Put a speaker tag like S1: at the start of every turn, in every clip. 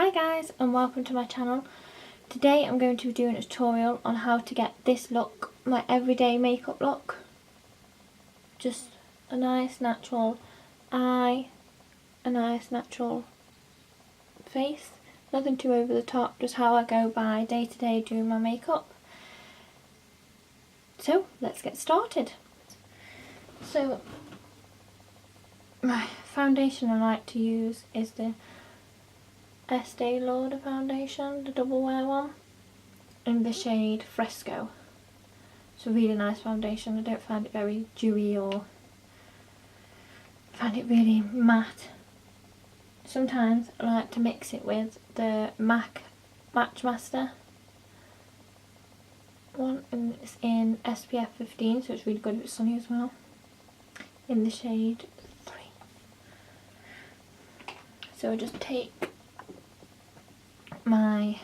S1: Hi guys and welcome to my channel. Today I'm going to be doing a tutorial on how to get this look, my everyday makeup look. Just a nice natural eye, a nice natural face, nothing too over the top, just how I go by day to day doing my makeup. So let's get started. So my foundation I like to use is the Estee Lauder foundation, the double wear one, in the shade Fresco. It's a really nice foundation. I don't find it very dewy or find it really matte. Sometimes I like to mix it with the MAC Matchmaster one, and it's in SPF 15, so it's really good if it's sunny as well, in the shade 3. So I just take my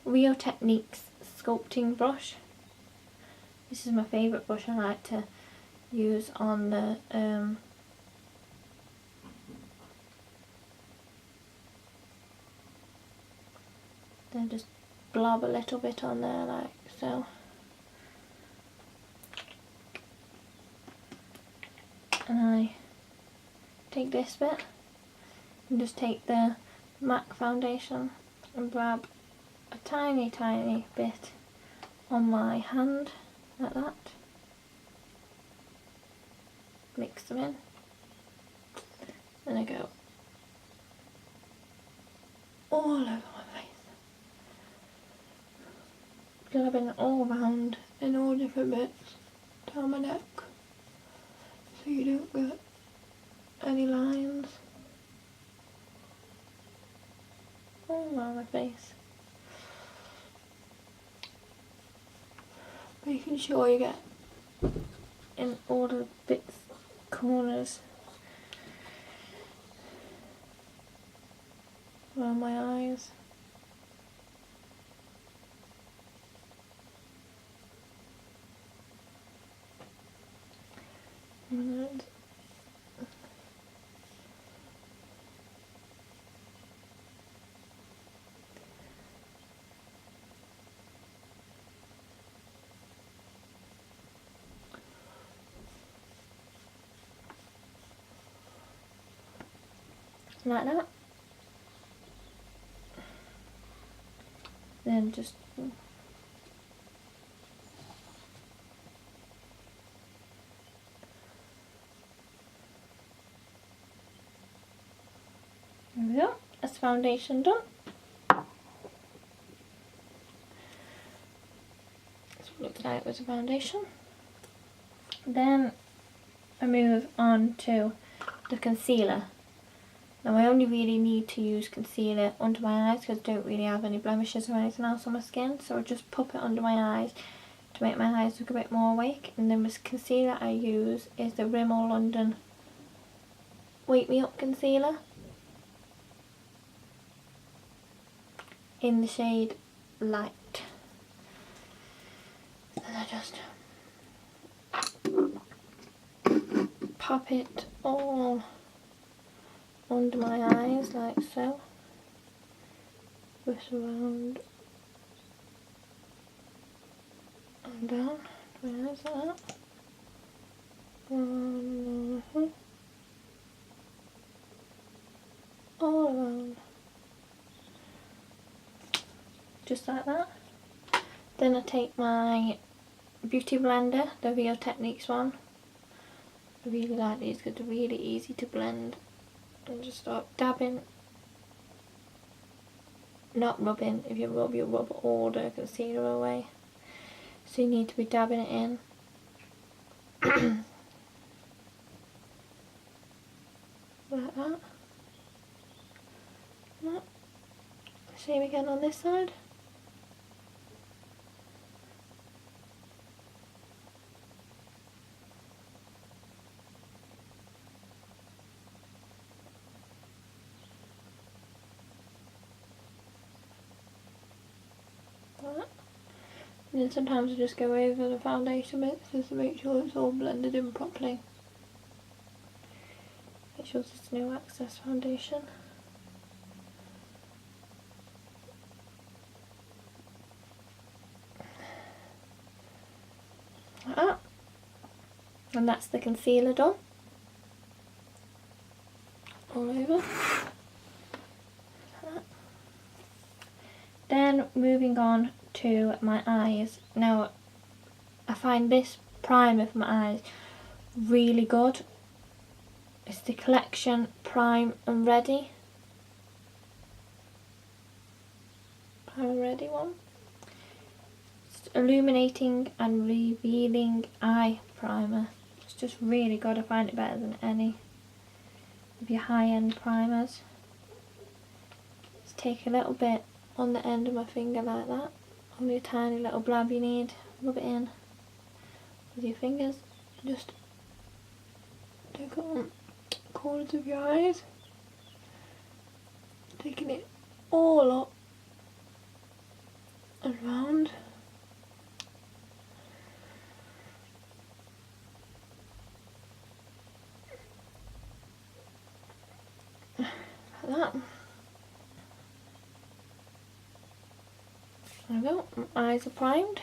S1: Real Techniques sculpting brush. This is my favourite brush I like to use on the then just blob a little bit on there like so. And I take this bit and just take the MAC foundation and grab a tiny bit on my hand like that. Mix them in. Then I go all over my face, grabbing all around in all different bits down my neck so you don't get any lines all around my face. Making sure you get in all the bits, corners around my eyes. And like that. Then just there we go, that's foundation done. That's what it looks like with the foundation. Then I move on to the concealer. Now I only really need to use concealer under my eyes because I don't really have any blemishes or anything else on my skin, so I just pop it under my eyes to make my eyes look a bit more awake. And then the concealer I use is the Rimmel London Wake Me Up concealer in the shade Light. And I just pop it all under my eyes like so, twist around and down my eyes like that, all around, just like that. Then I take my beauty blender, the Real Techniques one. I really like these because they're really easy to blend. And just start dabbing, not rubbing. If you rub, you'll rub all the concealer away. So you need to be dabbing it in. Like that. Yep. Same again on this side. And then sometimes I just go over the foundation bits just to make sure it's all blended in properly. Make sure there's no excess foundation. And that's the concealer done. All over. Then moving on to my eyes. Now I find this primer for my eyes really good. It's the Collection Prime and Ready. Prime and Ready one. It's illuminating and revealing eye primer. It's just really good. I find it better than any of your high-end primers. Just take a little bit on the end of my finger like that. Only a tiny little blab you need. Rub it in with your fingers. Just take it on the corners of your eyes. Taking it all up and round. Like that. There we go, my eyes are primed.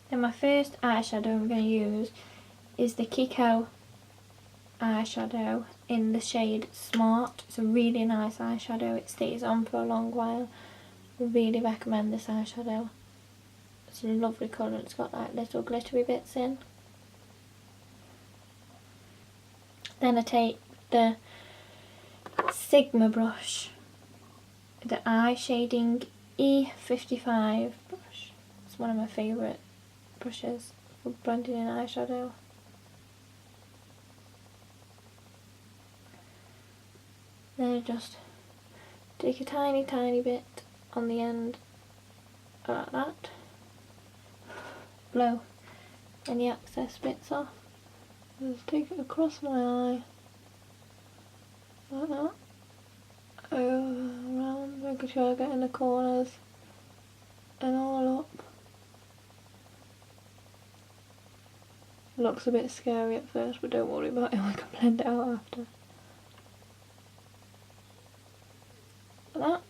S1: Then my first eyeshadow I'm going to use is the Kiko eyeshadow in the shade Smart. It's a really nice eyeshadow, it stays on for a long while. I really recommend this eyeshadow. It's a lovely colour, it's got like little glittery bits in. Then I take the Sigma brush, the eye shading E55 brush. It's one of my favourite brushes for blending in eyeshadow. Then I just take a tiny bit on the end like that. Blow any excess bits off. Just take it across my eye like that. Around, making sure I get in the corners and all up. It looks a bit scary at first, but don't worry about it, I can blend it out after. Like that.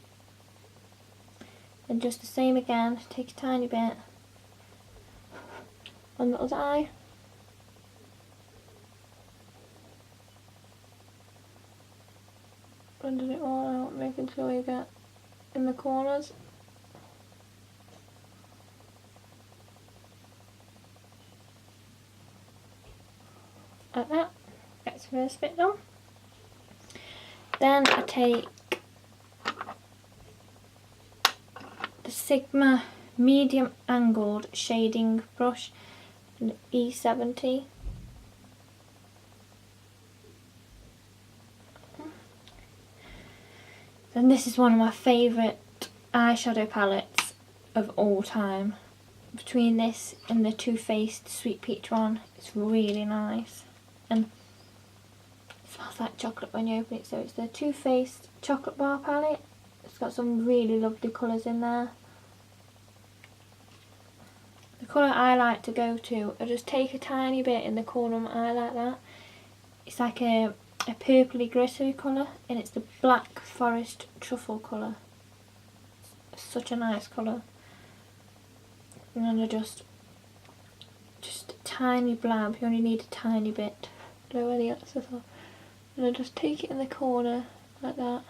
S1: And just the same again, take a tiny bit on the other eye. Blending it all out, making sure you get in the corners. Like that. That's the first bit done. Then I take the Sigma medium angled shading brush, an E70. And this is one of my favourite eyeshadow palettes of all time. Between this and the Too Faced Sweet Peach one, it's really nice. And it smells like chocolate when you open it. So it's the Too Faced Chocolate Bar palette. It's got some really lovely colours in there. The colour I like to go to, I just take a tiny bit in the corner of my eye like that. It's like a purpley glittery colour, and it's the Black Forest Truffle colour. It's such a nice colour. And then I just a tiny blab, you only need a tiny bit, blow any excess off. And I just take it in the corner like that,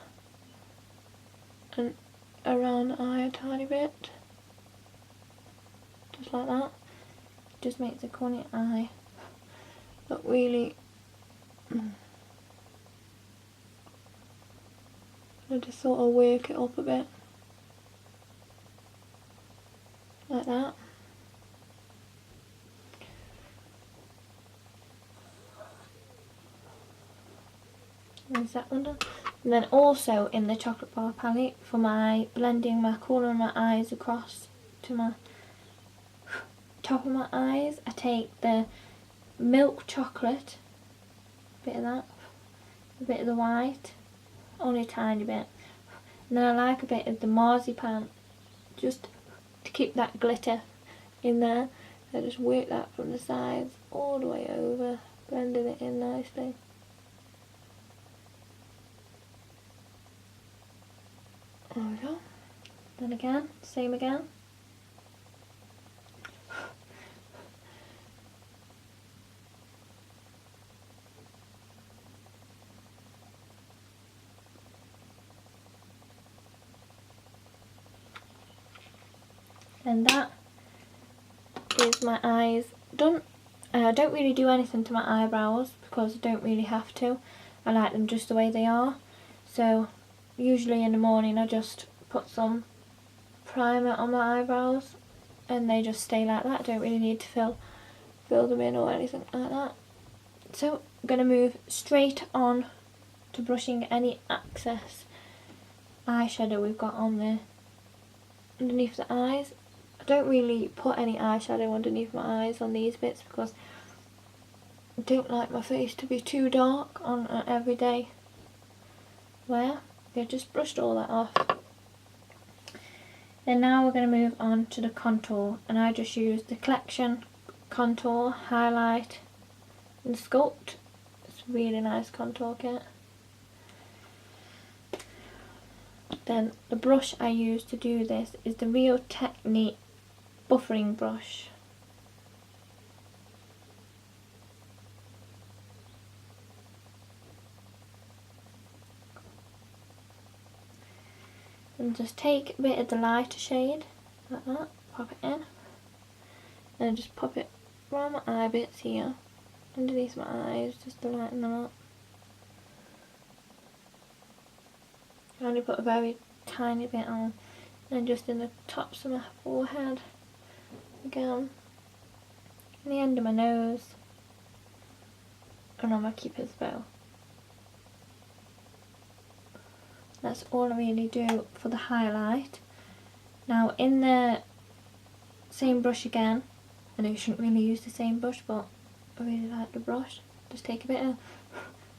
S1: and around the eye a tiny bit, just like that. Just makes the corner of your eye look really. I just sort of work it up a bit, like that. There's that one done. And then also in the Chocolate Bar palette, for my blending my corner of my eyes across to my top of my eyes, I take the Milk Chocolate, a bit of that, a bit of the white, only a tiny bit, and then I like a bit of the Marzipan, just to keep that glitter in there. I just work that from the sides all the way over, blending it in nicely. There we go. Then again, same again. And that is my eyes done. I don't really do anything to my eyebrows because I don't really have to. I like them just the way they are. So usually in the morning I just put some primer on my eyebrows and they just stay like that. I don't really need to fill them in or anything like that. So I'm going to move straight on to brushing any excess eyeshadow we've got on there underneath the eyes. I don't really put any eyeshadow underneath my eyes on these bits because I don't like my face to be too dark on an everyday wear. I just brushed all that off. Then now we're going to move on to the contour, and I just used the Collection Contour Highlight and Sculpt. It's a really nice contour kit. Then the brush I use to do this is the Real Technique buffering brush. And just take a bit of the lighter shade, like that, pop it in, and just pop it around my eye bits here, underneath my eyes, just to lighten them up. I only put a very tiny bit on, and just in the tops of my forehead, again, and the end of my nose, and on my cupid's bow. That's all I really do for the highlight. Now in the same brush again, I know you shouldn't really use the same brush, but I really like the brush. Just take a bit of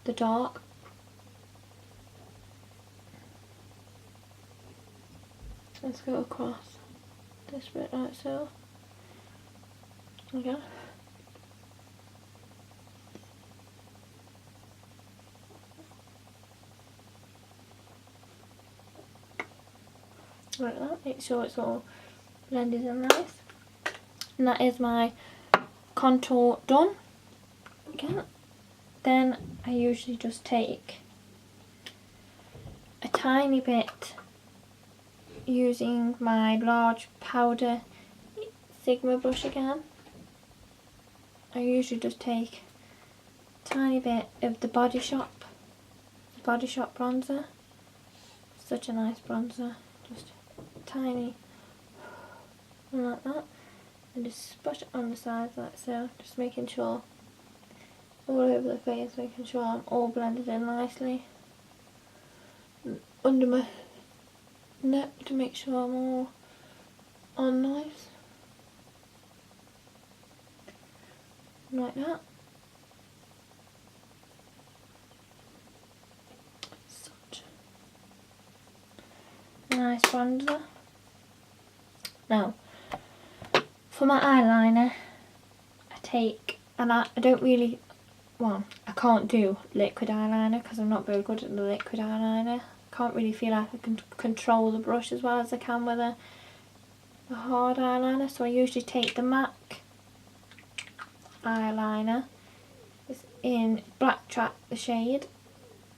S1: the dark. Let's go across this bit like so. Okay. Like that, make sure it's all blended in nice. And that is my contour done. Okay. Then I usually just take a tiny bit using my large powder Sigma brush again. I usually just take a tiny bit of the Body Shop bronzer. Such a nice bronzer. Just tiny, and like that, and just splash it on the sides like so, just making sure all over the face, making sure I'm all blended in nicely, and under my neck to make sure I'm all on nice, like that. Such a nice bronzer. Now, for my eyeliner, I take, and I don't really, well, I can't do liquid eyeliner because I'm not very good at the liquid eyeliner. I can't really feel like I can control the brush as well as I can with a hard eyeliner, so I usually take the MAC eyeliner. It's in Black Track, the shade.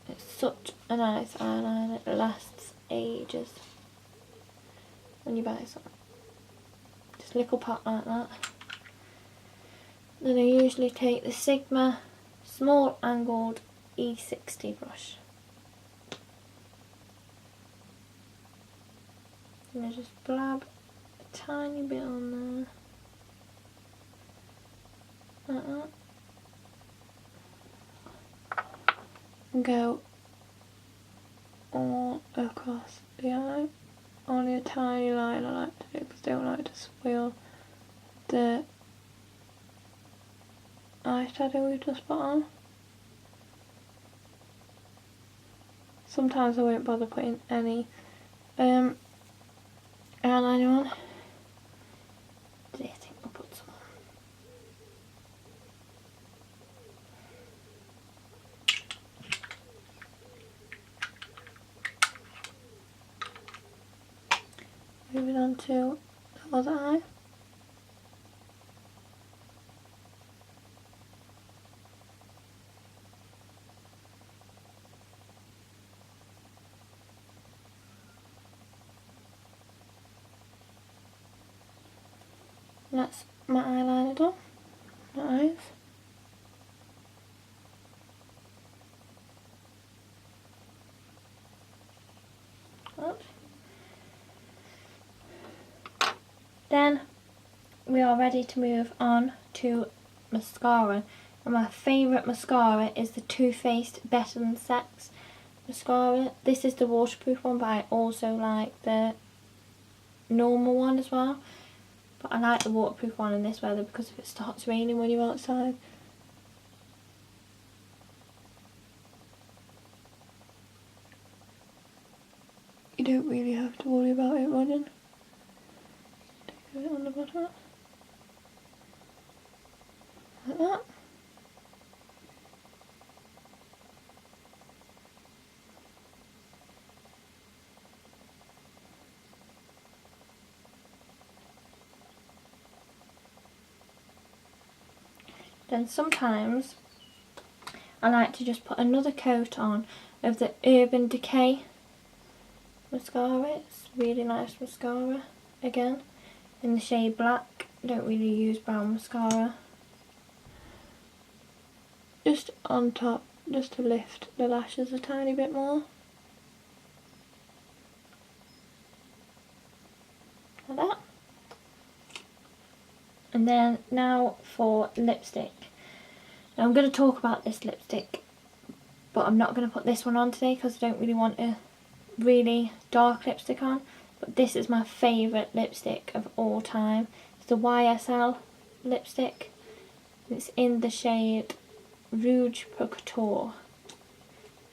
S1: It's such a nice eyeliner, it lasts ages when you buy some. Just a little pot like that. Then I usually take the Sigma small angled E60 brush. And I just blab a tiny bit on there. Like that. And go all across the eye. Only a tiny line I like to do because I don't like to spoil the eyeshadow we just put on. Sometimes I won't bother putting any eyeliner on. Today I think I'll put some on. Moving on to the other eye. That's my eyeliner done. My eyes. Oops. Then we are ready to move on to mascara. And my favourite mascara is the Too Faced Better Than Sex mascara. This is the waterproof one, but I also like the normal one as well. But I like the waterproof one in this weather because if it starts raining when you're outside. You don't really have to worry about it running. Take it on the bottom. Like that. Then sometimes I like to just put another coat on of the Urban Decay mascara. It's really nice mascara again in the shade black. I don't really use brown mascara. Just on top, just to lift the lashes a tiny bit more. Like that. And then now for lipstick. Now I'm going to talk about this lipstick, but I'm not going to put this one on today because I don't really want a really dark lipstick on. But this is my favourite lipstick of all time. It's the YSL lipstick. It's in the shade Rouge Pour Couture.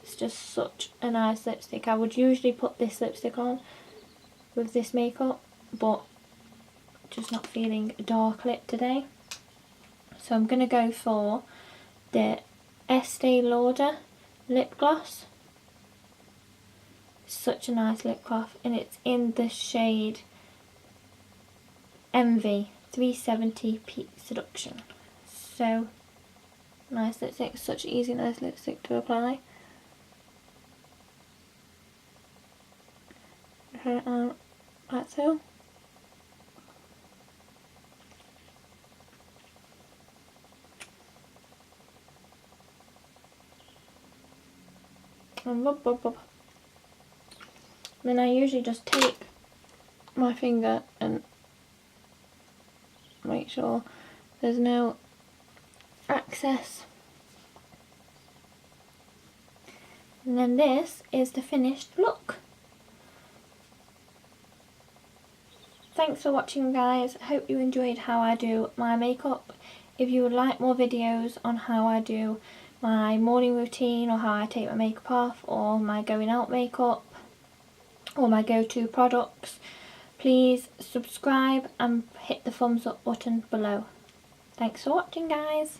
S1: It's just such a nice lipstick. I would usually put this lipstick on with this makeup, but just not feeling a dark lip today. So I'm going to go for the Estee Lauder lip gloss. Such a nice lip gloss, and it's in the shade Envy 370 Peak Seduction. So nice lipstick, such easy nice lipstick to apply. Like so. And rub, rub, rub. Then I usually just take my finger and make sure there's no excess. And then this is the finished look. Thanks for watching, guys. I hope you enjoyed how I do my makeup. If you would like more videos on how I do my morning routine, or how I take my makeup off, or my going out makeup, or my go-to products, please subscribe and hit the thumbs up button below. Thanks for watching, guys.